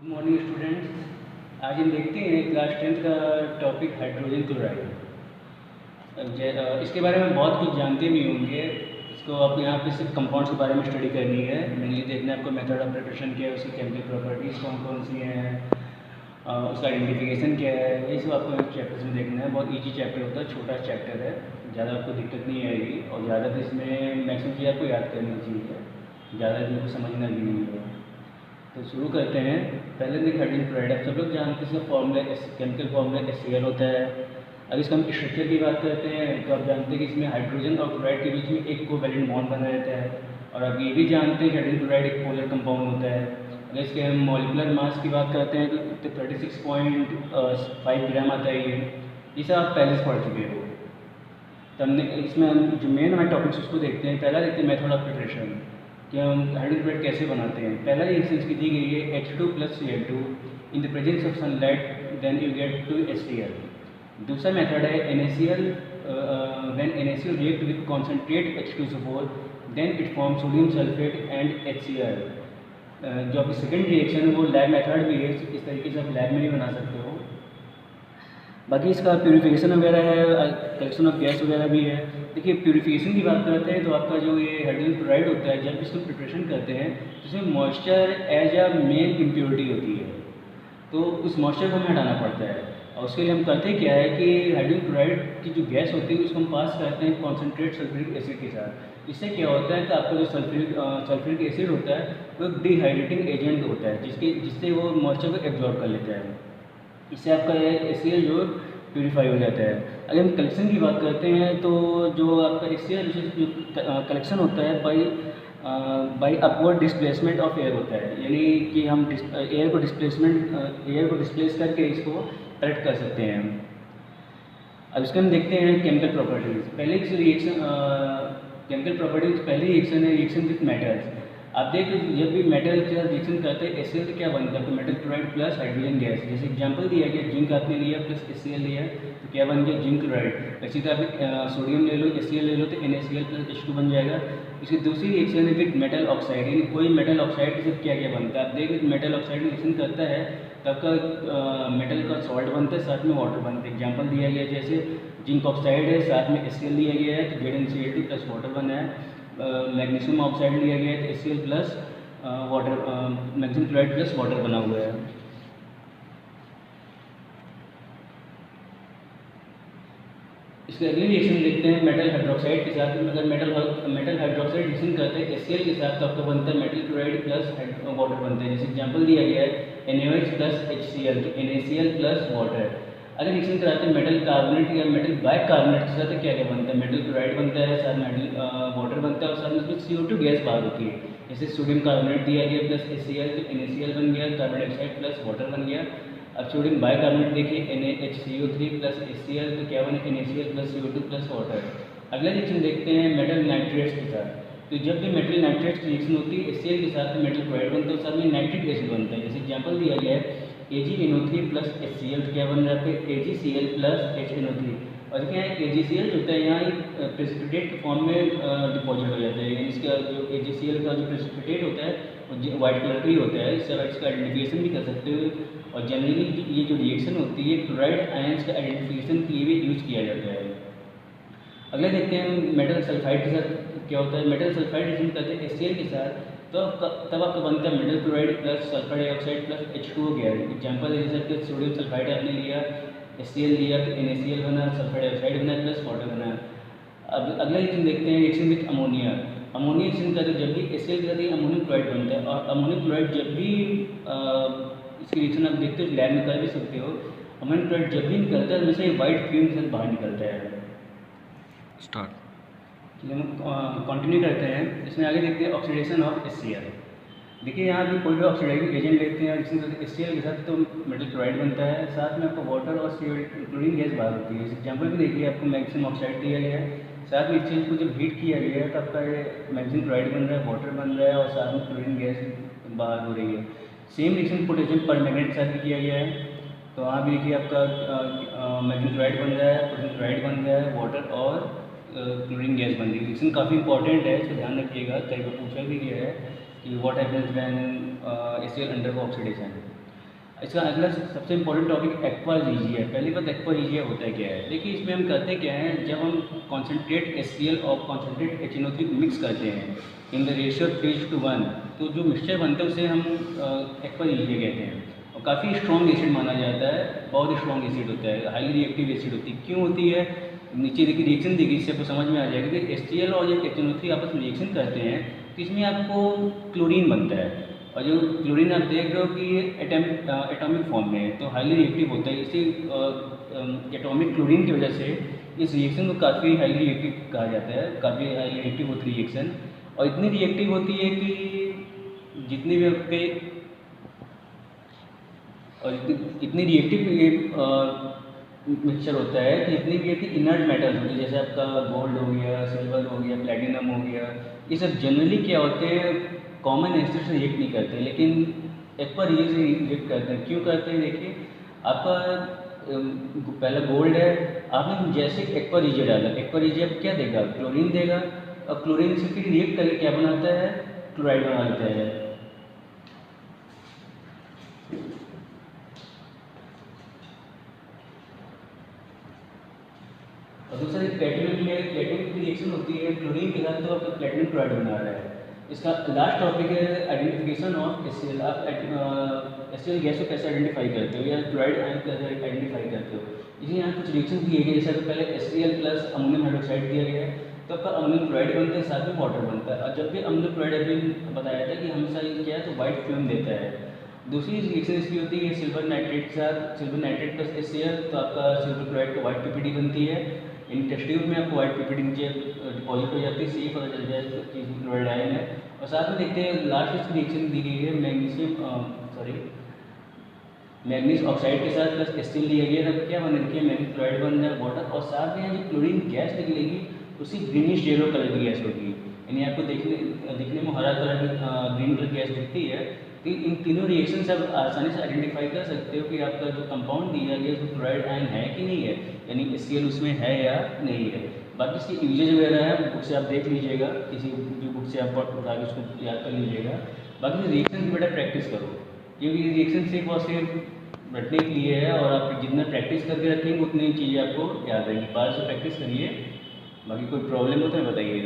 Good morning students. आज हम देखते हैं क्लास 10th का टॉपिक हाइड्रोजन क्लोराइड। इसके बारे में बहुत कुछ जानते भी होंगे। इसको आप यहाँ पे सिर्फ कंपाउंड्स के बारे में स्टडी करनी है। मेनली देखना है आपको मेथड ऑफ प्रिपरेशन क्या है, उसकी केमिकल प्रॉपर्टीज़ कौन कौन सी हैं, उसका आइडेंटिफिकेशन क्या है, ये सब आपको चैप्टर्स में देखना है। बहुत ईजी चैप्टर होता है, छोटा चैप्टर है, ज़्यादा आपको दिक्कत नहीं आएगी और ज़्यादा तो इसमें मैक्सिमम चीज़ आपको याद करनी चाहिए, ज़्यादा चीज़ को समझना भी नहीं है। तो शुरू करते हैं। पहले देखिए हाइड्रोजन क्लोराइड, आप सब लोग जानते हैं इसका फॉर्मूला केमिकल फॉर्मूला HCl होता है। अब इसका हम स्ट्रक्चर की बात करते हैं तो आप जानते हैं कि इसमें हाइड्रोजन और क्लोराइड के बीच में एक कोवैलेंट बॉन्ड बना रहता है। और आप ये भी जानते हैं कि हाइड्रोजन क्लोराइड एक पोलर कंपाउंड होता है। अगर इसके हम मॉलिकुलर मास की बात करते हैं तो 36.5 ग्राम आता है ये सब आप पहले से पढ़ चुके हो। तो हमने इसमें हम जो मेन हमारे टॉपिक्स उसको देखते हैं। पहला देखते हैं मेथड ऑफ प्रिपरेशन कि हम हाइड्रोजन क्लोराइड कैसे बनाते हैं। पहला रिएक्शन इसकी दी गई है H2 + Cl2 in the presence of sunlight, then you get 2 HCl। दूसरा मेथड है NaCl, when NaCl react with concentrate H2SO4 then it form sodium sulphate and HCl। जो आपकी सेकेंड रिएक्शन है वो लैब मेथड भी है, इस तरीके से आप लैब में भी बना सकते हो। बाकी इसका प्यूरिफिकेशन वगैरह है, कलेक्शन ऑफ गैस वगैरह भी है। देखिए प्यूरिफिकेशन की बात करते हैं तो आपका जो ये हाइड्रोजन क्लोराइड होता है, जब इसको प्रिपरेशन करते हैं तो इसमें moisture as a main impurity होती है, तो उस मॉइस्चर को हमें हटाना पड़ता है। और उसके लिए हम करते क्या है कि हाइड्रोजन क्लोराइड की जो गैस होती है उसको हम पास करते हैं कॉन्सेंट्रेट सल्फ्यूरिक एसिड के साथ। इससे क्या होता है कि आपका जो सल्फ्यूरिक एसिड होता है वो डिहाइड्रेटिंग एजेंट होता है, जिससे वो मॉइस्चर को एब्जॉर्ब कर लेता है। इससे आपका HCl जो प्यूरीफाई हो जाता है। अगर हम कलेक्शन की बात करते हैं तो जो आपका HCl जो कलेक्शन होता है by upward displacement of air होता है, यानी कि हम एयर को डिस्प्लेस करके इसको कलेक्ट कर सकते हैं। अब इसके हम देखते हैं केमिकल प्रॉपर्टीज़। पहले रिएक्शन केमिकल प्रॉपर्टीज पहली रिएक्शन है रिएक्शन विथ मेटल्स। आप देखिए जब भी मेटल के साथ रिएक्शन करते हैं HCl से क्या बनता है, तो metal chloride plus hydrogen gas. जैसे एग्जांपल दिया गया जिंक आपने लिया प्लस HCl लिया तो क्या बन गया जिंक क्लोराइड। इसी तरह आप सोडियम ले लो HCl ले लो तो NaCl + H2 बन जाएगा। इसकी दूसरी रिएक्शन है विथ मेटल ऑक्साइड, यानी कोई मेटल ऑक्साइड के साथ क्या क्या बनता है। आप देखिए मेटल ऑक्साइड रिएक्शन करता है तो आपका मेटल का सॉल्ट बनता है, साथ में वाटर बनता है। एग्जाम्पल दिया गया जैसे जिंक ऑक्साइड है, साथ में HCl लिया गया है तो ZnCl2 + वाटर बना है। मैग्नीशियम ऑक्साइड लिया गया है तो HCl plus water, magnesium chloride plus water बना हुआ है। इसके अगली रिएक्शन देखते हैं मेटल हाइड्रोक्साइड के साथ। अगर मेटल हाइड्रोक्साइड रिएक्शन करते हैं HCl के साथ तो आपका बनता है मेटल क्लोराइड प्लस वाटर बनता है। जैसे एग्जांपल दिया गया है NaOH + HCl तो NaCl + वाटर। अगर रिएक्शन कराते हैं मेटल कार्बोनेट या मेटल बाइकार्बोनेट के साथ क्या क्या बनता है, मेटल क्लोराइड बनता है, साथ मेटल वाटर बनता है और साथ में उसमें CO2 गैस बाहर होती है। जैसे सोडियम कार्बोनेट दिया गया प्लस HCl तो NaCl बन गया, कार्बन डाइऑक्साइड प्लस वाटर बन गया। अब सोडियम बाइकार्बोनेट देखिए NaHCO3 + HCl तो क्या बने NaCl + CO2 + वाटर। अगला रिएक्शन देखते हैं मेटल नाइट्रेट्स के साथ। तो जब भी मेटल नाइट्रेट्स की रिएक्शन होती है HCl के साथ में मेटल क्लोराइड बनता है और साथ में नाइट्रिक एसिड बनता है। जैसे एग्जांपल दिया गया है AgNO3 + HCl तो क्या बन रहा है AgCl + HNO3। और क्या है AgCl जो होता है यहाँ प्रेसिपिटेट के फॉर्म में डिपॉजिट हो जाता है, यानी इसका जो AgCl का जो प्रेसिपिटेट होता है वो वाइट कलर का ही होता है। इससे आप इसका आइडेंटिफिकेशन भी कर सकते हो। और जनरली ये जो रिएक्शन होती है क्लोराइड आयंस का आइडेंटिफिकेशन के लिए भी यूज किया जाता है। अगले देखते हैं मेटल सल्फाइड के साथ क्या होता है। मेटल सल्फाइड रिएक्शन करते हैं HCl के साथ तो तब आपका बनता है metal chloride plus sulphur dioxide plus H2O gas. Example जैसे कि सोडियम सल्फाइड आपने लिया, HCl लिया तो NaCl बना, सल्फर डाइऑक्साइड बना प्लस वाटर बना। अब अगला रिएक्शन देखते हैं reaction with ammonia. Ammonia reaction करते जब भी HCl के साथ अमोनियम क्लोराइड बनता है। और अमोनियम क्लोराइड जब भी इसकी रिएक्शन आप देखते हो लैब में कर भी सकते हो। अमोनियम क्लोराइड जब भी निकलता है हमेशा वाइट फ्यूम के साथ बाहर निकलता है। स्टार्ट। चलिए हम कंटिन्यू करते हैं। इसमें आगे देखते हैं ऑक्सीडेशन ऑफ HCl। देखिए यहाँ भी कोई भी ऑक्सीडाइजिंग एजेंट लेते हैं जिसमें HCl के साथ तो मेटल क्लोराइड बनता है, साथ में आपको वाटर और क्लोरीन गैस बाहर होती है। एग्जाम्पल भी देखिए आपको मैग्नीशियम ऑक्साइड दिया गया है, साथ में HCl को जब हीट किया गया है तो आपका मैग्नीशियम क्लोराइड बन रहा है, वाटर बन रहा है और साथ में क्लोरीन गैस बाहर हो रही है। सेम रिएक्शन पोटेशियम परमैंगनेट के साथ भी किया गया है। तो वहाँ भी देखिए आपका मैग्नीशियम क्लोराइड बन रहा है, पोटेशियम क्लोराइड बन रहा है, वाटर और क्लोरीन गैस बन रही है। रिएक्शन काफ़ी इंपॉर्टेंट है, इसको ध्यान रखिएगा, कई बार पूछा भी गया है कि what happens when HCl undergo oxidation. इसका अगला सबसे इम्पोर्टेंट टॉपिक एक्वा रीजिया है। पहली बात एक्वा रीजिया होता है क्या है। देखिए इसमें हम करते क्या हैं, जब हम कॉन्सेंट्रेट HCl और कॉन्सेंट्रेट HNO3 मिक्स करते हैं इन द रेशियो 3:1, तो जो मिक्सचर बनता है उसे हम एक्वा रीजिया कहते हैं। और काफ़ी स्ट्रॉन्ग एसिड माना जाता है, बहुत स्ट्रॉन्ग एसिड होता है, हाईली रिएक्टिव एसिड होती है। क्यों होती है, नीचे देखिए रिएक्शन देखिए, इससे आपको समझ में आ जाएगा कि HCl और जब HNO3 आपस में रिएक्शन करते हैं तो इसमें आपको क्लोरीन बनता है, और जो क्लोरीन आप देख रहे हो कि एटॉमिक फॉर्म में है, तो हाईली रिएक्टिव होता है। इसी एटॉमिक क्लोरीन की वजह से इस रिएक्शन को काफ़ी हाईली रिएक्टिव कहा जाता है, काफ़ी हाईली रिएक्टिव होती है रिएक्शन। और इतनी रिएक्टिव होती है कि जितनी भी आपके और इतनी रिएक्टिव मिक्सचर होता है कि जितनी भी आपकी इनर्ट मेटल्स होती है, जैसे आपका गोल्ड हो गया, सिल्वर हो गया, प्लेटिनम हो गया, ये सब जनरली क्या होते हैं, कॉमन एसिड से रिएक्ट नहीं करते, लेकिन एक्वा रीजिया से रिएक्ट करते हैं। क्यों करते हैं, देखिए आपका पहला गोल्ड है, आपने जैसे एक्वा रीजिया डाला, एक्वा रीजिया क्या देगा, क्लोरीन देगा, और क्लोरीन से फिर रिएक्ट करके क्या बनाता है, क्लोराइड बना देता है। और दूसरा प्लेटिनम में प्लेटिनम की रिएक्शन होती है क्लोरीन के साथ, तो आपका प्लेटिनम क्लोराइड बना रहा है। इसका लास्ट टॉपिक है आइडेंटिफिकेशन ऑफ HCl। आप HCl गैस को कैसे आइडेंटिफाई करते हो, या क्लोराइड आयन कैसे आइडेंटिफाई करते हो। इसी यहाँ कुछ रिएक्शन दिए गए, जैसे तो पहले HCl प्लस अमोनियम हाइड्रोक्साइड दिया गया है, तो आपका अमोनियम क्लोराइड बनता है, साथ में वाटर बनता है। और जब भी अमोनियम क्लोराइड अभी बताया था कि हमेशा ये क्या है, तो वाइट फ्लेम देता है। दूसरी रिएक्शन इसकी होती है सिल्वर नाइट्रेट के साथ, सिल्वर नाइट्रेट प्लस HCl, तो आपका सिल्वर क्लोराइड का वाइट PPT बनती है। इन टेस्ट ट्यूब में आपको वाइट PPT नीचे डिपॉजिट हो जाती है, इससे ये पता चल जाए कि क्लोराइड आयन है। और साथ में देखते हैं लास्ट इसकी रिएक्शन दी गई है मैग्नीज ऑक्साइड के साथ प्लस HCl लिया गया, तब क्या बन रही है, मैग्नीज क्लोराइड बन रहा है, वाटर। और साथ में जो क्लोरीन गैस निकलेगी उसी ग्रीनिश येलो कलर की गैस होगी, यानी आपको दिखने में हरा कलर की ग्रीन कलर गैस दिखती है। तो इन तीनों रिएक्शन से आप आसानी से आइडेंटिफाई कर सकते हो कि आपका जो कंपाउंड दिया गया उसमें क्लोराइड आयन है कि नहीं है, यानी HCl उसमें है या नहीं है। बाकी इसकी यूजेज वगैरह है, बुक से आप देख लीजिएगा, किसी भी बुक से आप उठा के उसको याद कर लीजिएगा। बाकी रिएक्शन की बेटा प्रैक्टिस करो, क्योंकि रिएक्शन सिर्फ और सिर्फ रटने के लिए है, और आप जितना प्रैक्टिस करके रखेंगे उतनी चीज़ें आपको याद रहेंगी। बाहर से प्रैक्टिस करिए। बाकी कोई प्रॉब्लम हो तो बताइए।